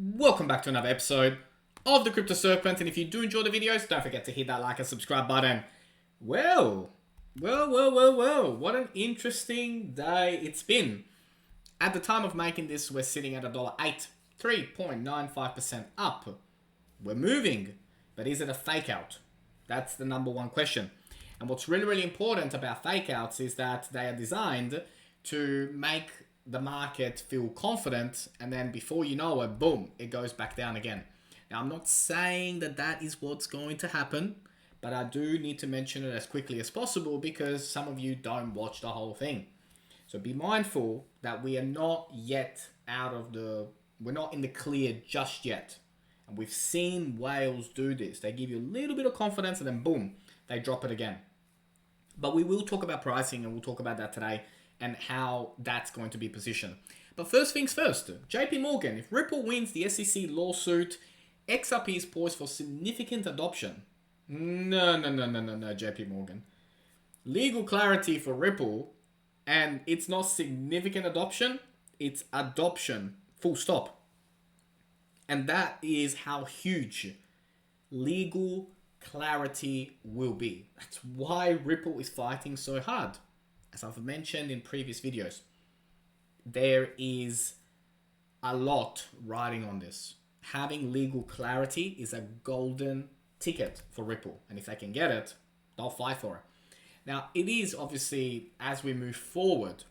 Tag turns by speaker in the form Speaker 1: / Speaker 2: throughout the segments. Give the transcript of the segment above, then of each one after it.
Speaker 1: Welcome back to another episode of the Crypto Serpent, and if you do enjoy the videos, don't forget to hit that like and subscribe button. Well, what an interesting day it's been. At the time of making this, we're sitting at $1.08, 3.95% up. We're moving, but is it a fake out? That's the number one question. And what's really important about fake outs is that they are designed to make the market feel confident, and then before you know it, boom, it goes back down again. Now, I'm not saying that that is what's going to happen, but I do need to mention it as quickly as possible because some of you don't watch the whole thing. So be mindful that we are not yet we're not in the clear just yet. And we've seen whales do this. They give you a little bit of confidence and then boom, they drop it again. But we will talk about pricing, and we'll talk about that today and how that's going to be positioned. But first things first, JP Morgan, if Ripple wins the SEC lawsuit, XRP is poised for significant adoption. No, JP Morgan. Legal clarity for Ripple, and it's not significant adoption, it's adoption, full stop. And that is how huge legal clarity will be. That's why Ripple is fighting so hard. As I've mentioned in previous videos, there is a lot riding on this. Having legal clarity is a golden ticket for Ripple. And if they can get it, they'll fight for it. Now, it is obviously, as we move forward,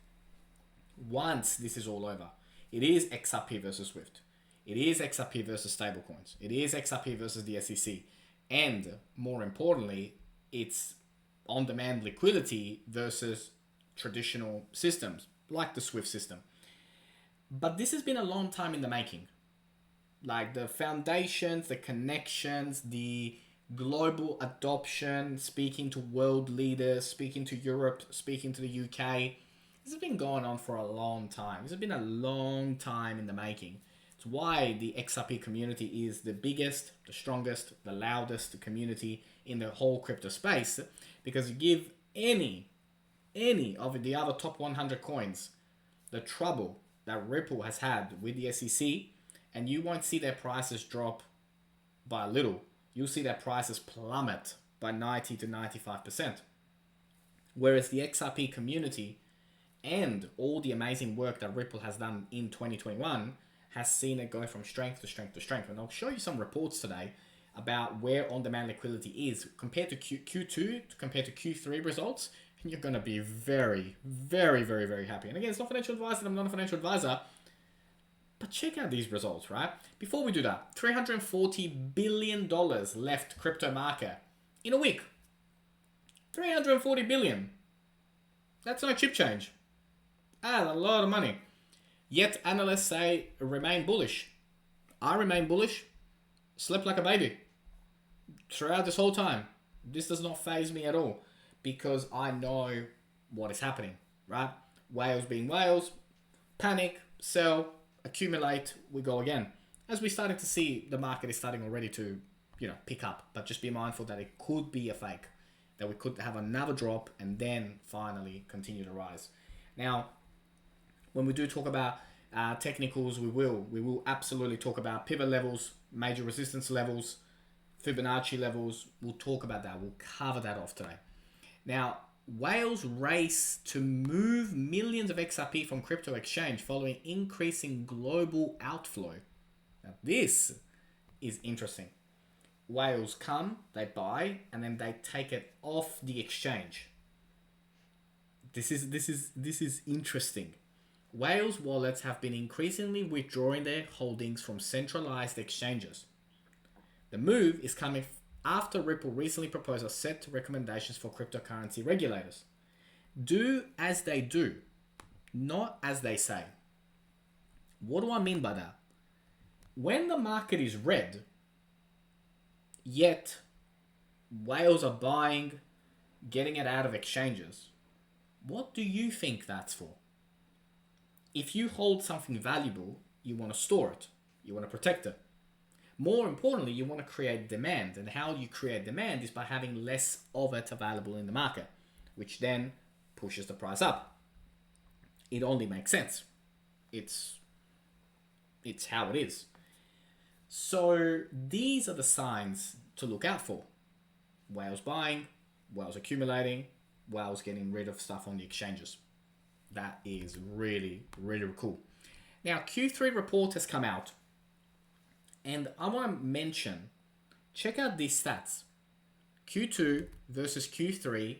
Speaker 1: once this is all over, it is XRP versus Swift. It is XRP versus stablecoins. It is XRP versus the SEC. And more importantly, it's on-demand liquidity versus traditional systems like the Swift system. But this has been a long time in the making. Like the foundations, the connections, the global adoption, speaking to world leaders, speaking to Europe, speaking to the UK. This has been going on for a long time. This has been a long time in the making. It's why the XRP community is the biggest, the strongest, the loudest community in the whole crypto space, because you give any of the other top 100 coins the trouble that Ripple has had with the SEC, and you won't see their prices drop by a little. You'll see their prices plummet by 90 to 95%. Whereas the XRP community and all the amazing work that Ripple has done in 2021 has seen it go from strength to strength to strength. And I'll show you some reports today about where on-demand liquidity is compared to Q2 compared to Q3 results. And you're going to be very happy. And again, it's not financial advice, and I'm not a financial advisor. But check out these results, right? Before we do that, $340 billion left crypto market in a week. $340 billion. That's no chip change. That's a lot of money. Yet analysts say remain bullish. I remain bullish. Slept like a baby throughout this whole time. This does not faze me at all because I know what is happening, right? Whales being whales, panic, sell, accumulate, we go again. As we're starting to see, the market is starting already to, pick up, but just be mindful that it could be a fake, that we could have another drop and then finally continue to rise. Now, when we do talk about technicals, we will absolutely talk about pivot levels, major resistance levels, Fibonacci levels. We'll talk about that. We'll cover that off today. Now, whales race to move millions of XRP from crypto exchange following increasing global outflow. Now, this is interesting. Whales come, they buy, and then they take it off the exchange. This is interesting. Whales wallets have been increasingly withdrawing their holdings from centralized exchanges. The move is coming after Ripple recently proposed a set of recommendations for cryptocurrency regulators. Do as they do, not as they say. What do I mean by that? When the market is red, yet whales are buying, getting it out of exchanges, what do you think that's for? If you hold something valuable, you want to store it. You want to protect it. More importantly, you want to create demand. And how you create demand is by having less of it available in the market, which then pushes the price up. It only makes sense. It's how it is. So these are the signs to look out for. Whales buying, whales accumulating, whales getting rid of stuff on the exchanges. That is really, really cool. Now, Q3 report has come out. And I want to mention, check out these stats. Q2 versus Q3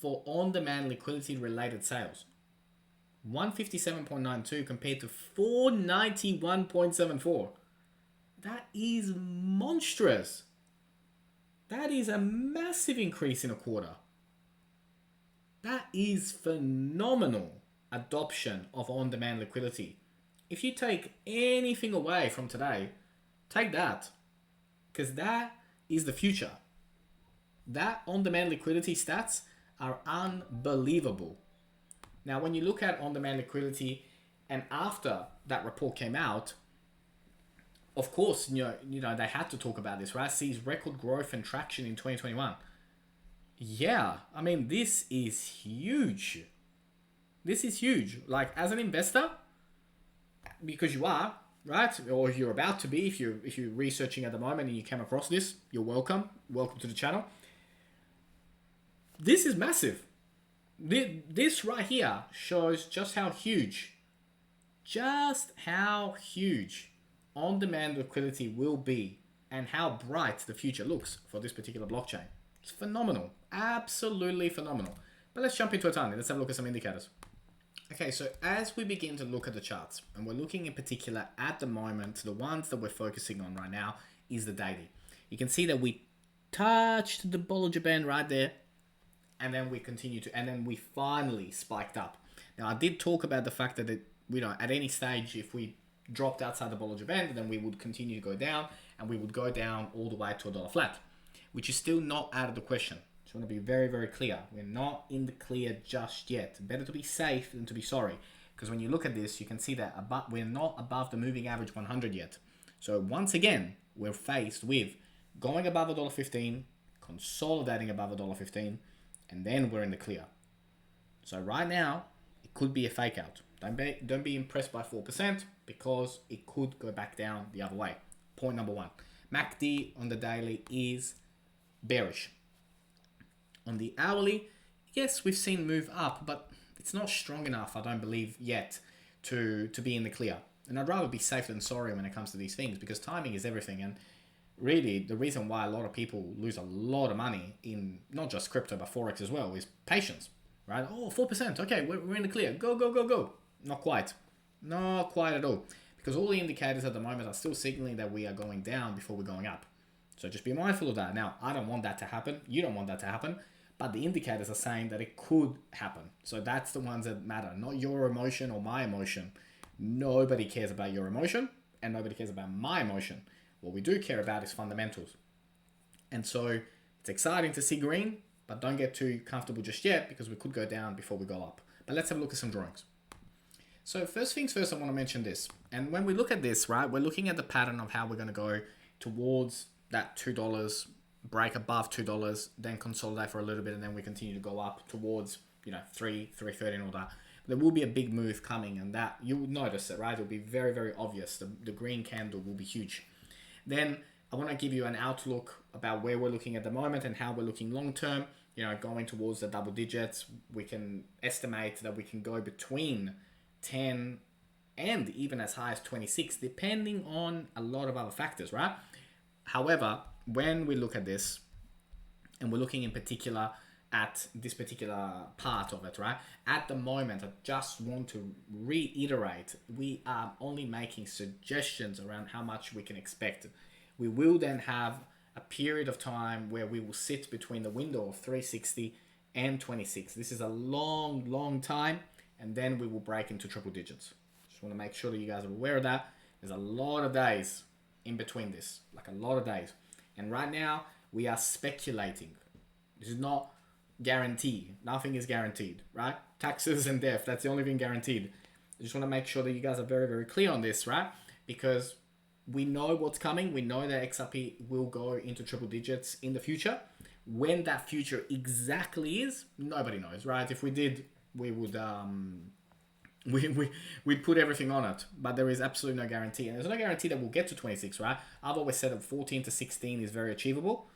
Speaker 1: for on-demand liquidity-related sales. 157.92 compared to 491.74. That is monstrous. That is a massive increase in a quarter. That is phenomenal adoption of on-demand liquidity. If you take anything away from today, take that. Because that is the future. That on-demand liquidity stats are unbelievable. Now, when you look at on-demand liquidity, and after that report came out, of course, you know they had to talk about this, right? Sees record growth and traction in 2021. Yeah, I mean, this is huge. This is huge. Like, as an investor, because you are, right? Or you're about to be, if you're researching at the moment and you came across this, you're welcome. Welcome to the channel. This is massive. This right here shows just how huge on-demand liquidity will be and how bright the future looks for this particular blockchain. It's phenomenal. Absolutely phenomenal. But let's jump into it, Tony. Let's have a look at some indicators. Okay, so as we begin to look at the charts, and we're looking in particular at the moment, the ones that we're focusing on right now is the daily. You can see that we touched the Bollinger Band right there, and then we continue to, and then we finally spiked up. Now, I did talk about the fact that at any stage, if we dropped outside the Bollinger Band, then we would continue to go down, and we would go down all the way to $1 flat, which is still not out of the question. Just want to be very, very clear. We're not in the clear just yet. Better to be safe than to be sorry. Because when you look at this, you can see that we're not above the moving average 100 yet. So once again, we're faced with going above $1.15, consolidating above $1.15, and then we're in the clear. So right now, it could be a fake out. Don't be impressed by 4% because it could go back down the other way. Point number one. MACD on the daily is bearish. On the hourly, yes, we've seen move up, but it's not strong enough, I don't believe, yet to be in the clear. And I'd rather be safe than sorry when it comes to these things because timing is everything. And really, the reason why a lot of people lose a lot of money in not just crypto, but Forex as well, is patience, right? Oh, 4%. Okay, we're in the clear. Go, go, go, go. Not quite. Not quite at all. Because all the indicators at the moment are still signaling that we are going down before we're going up. So just be mindful of that. Now, I don't want that to happen. You don't want that to happen. But the indicators are saying that it could happen. So that's the ones that matter, not your emotion or my emotion. Nobody cares about your emotion and nobody cares about my emotion. What we do care about is fundamentals. And so it's exciting to see green, but don't get too comfortable just yet because we could go down before we go up. But let's have a look at some drawings. So first things first, I want to mention this. And when we look at this, right, we're looking at the pattern of how we're going to go towards that $2, break above $2, then consolidate for a little bit, and then we continue to go up towards, $3.30 and all that. There will be a big move coming, and that you'll notice it, right? It'll be very, very obvious. The green candle will be huge. Then I want to give you an outlook about where we're looking at the moment and how we're looking long term. Going towards the double digits, we can estimate that we can go between 10 and even as high as 26, depending on a lot of other factors, right? However, when we look at this, and we're looking in particular at this particular part of it, right? At the moment, I just want to reiterate, we are only making suggestions around how much we can expect. We will then have a period of time where we will sit between the window of 360 and 26. This is a long, long time, and then we will break into triple digits. Just want to make sure that you guys are aware of that. There's a lot of days in between this, like a lot of days. And right now, we are speculating. This is not guaranteed. Nothing is guaranteed, right? Taxes and death, that's the only thing guaranteed. I just want to make sure that you guys are very, very clear on this, right? Because we know what's coming. We know that XRP will go into triple digits in the future. When that future exactly is, nobody knows, right? If we did, we would we'd put everything on it, but there is absolutely no guarantee, and there's no guarantee that we'll get to 26, right? I've always said that 14 to 16 is very achievable,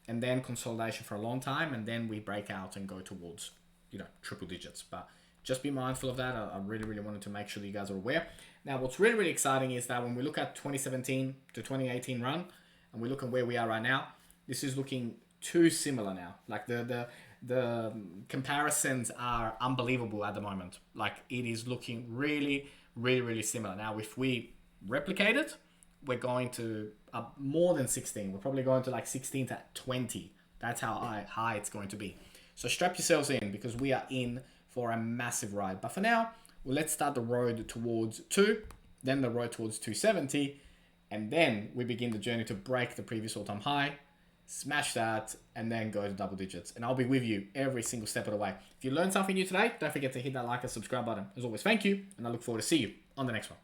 Speaker 1: and then consolidation for a long time, and then we break out and go towards, triple digits. But just be mindful of that. I really, really wanted to make sure that you guys are aware. Now, what's really, really exciting is that when we look at 2017 to 2018 run, and we look at where we are right now, this is looking too similar now. Like the comparisons are unbelievable at the moment. Like it is looking really, really, really similar. Now, if we replicate it, we're going to more than 16. We're probably going to like 16 to 20. That's how high it's going to be. So strap yourselves in, because we are in for a massive ride. But for now, let's start the road towards 2, then the road towards 270, and then we begin the journey to break the previous all-time high, smash that, and then go to double digits. And I'll be with you every single step of the way. If you learned something new today, don't forget to hit that like and subscribe button. As always, thank you, and I look forward to see you on the next one.